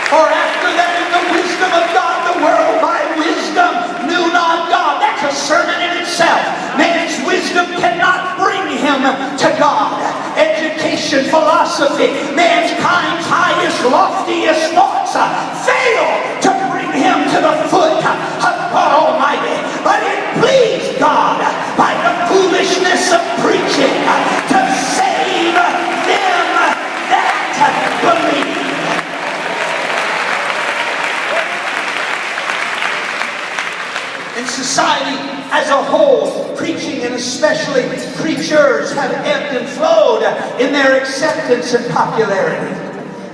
For after that in the wisdom of God, the world by wisdom knew not God. That's a sermon in itself. Man's wisdom cannot bring him to God. Education, philosophy, mankind's highest, loftiest thoughts fail to bring him to the foot of God Almighty. But it pleased God by the foolishness of preaching to save them that believe. In society as a whole, preaching and especially preachers have ebbed and flowed in their acceptance and popularity.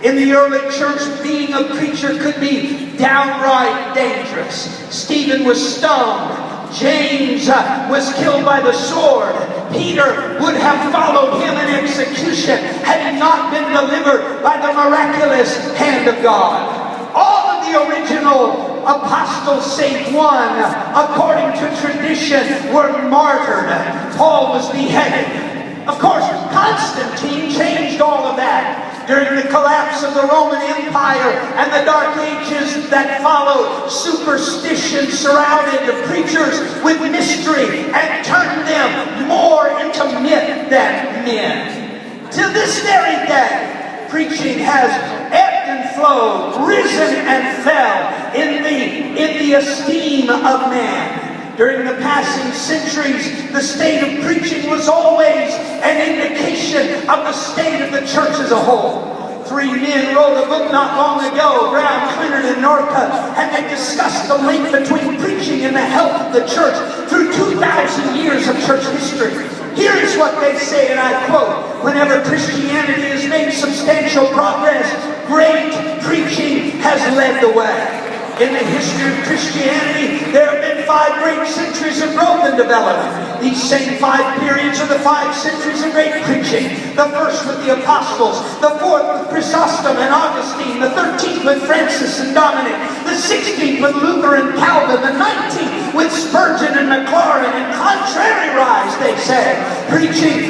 In the early church, being a preacher could be downright dangerous. Stephen was stoned. James was killed by the sword. Peter would have followed him in execution had he not been delivered by the miraculous hand of God. All of the original apostles, save one, according to tradition, were martyred. Paul was beheaded. Of course, Constantine changed all of that. During the collapse of the Roman Empire and the Dark Ages that followed, superstition surrounded the preachers with mystery and turned them more into myth than men. To this very day, preaching has ebbed and flowed, risen and fell in the esteem of man. During the passing centuries, the state of preaching was always an indication of the state of the church as a whole. Three men wrote a book not long ago, Graham, Cleanard, and Norcott, and they discussed the link between preaching and the health of the church through 2,000 years of church history. Here is what they say, and I quote, "Whenever Christianity has made substantial progress, great preaching has led the way." In the history of Christianity, there have been 5 great centuries of growth and development. These same 5 periods are the 5 centuries of great preaching. The first with the apostles, the 4th with Chrysostom and Augustine, the 13th with Francis and Dominic, the 16th with Luther and Calvin, the 19th with Spurgeon and Maclaren. And contrariwise, they say,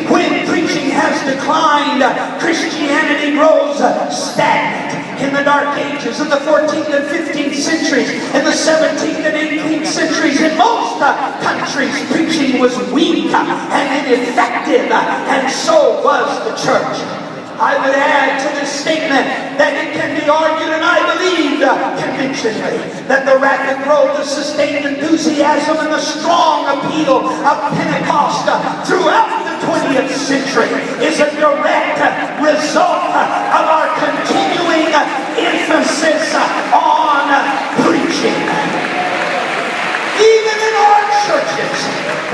when preaching has declined, Christianity grows stagnant. In the Dark Ages, in the 14th and 15th centuries, in the 17th and 18th centuries, in most countries, preaching was weak and ineffective, and so was the church. I would add to this statement that it can be argued, and I believe convincingly, that the rapid growth of sustained enthusiasm and the strong appeal of Pentecost throughout the 20th century is a direct result of our continuing emphasis on preaching. Even in our churches,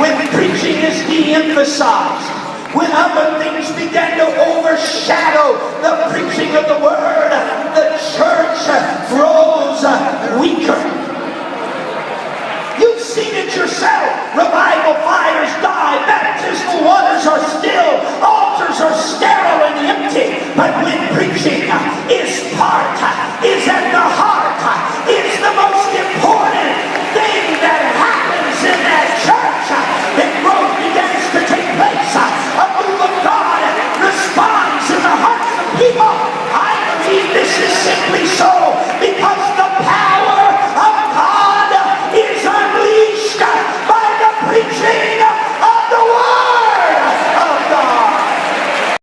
when preaching is de-emphasized, when other things began to overshadow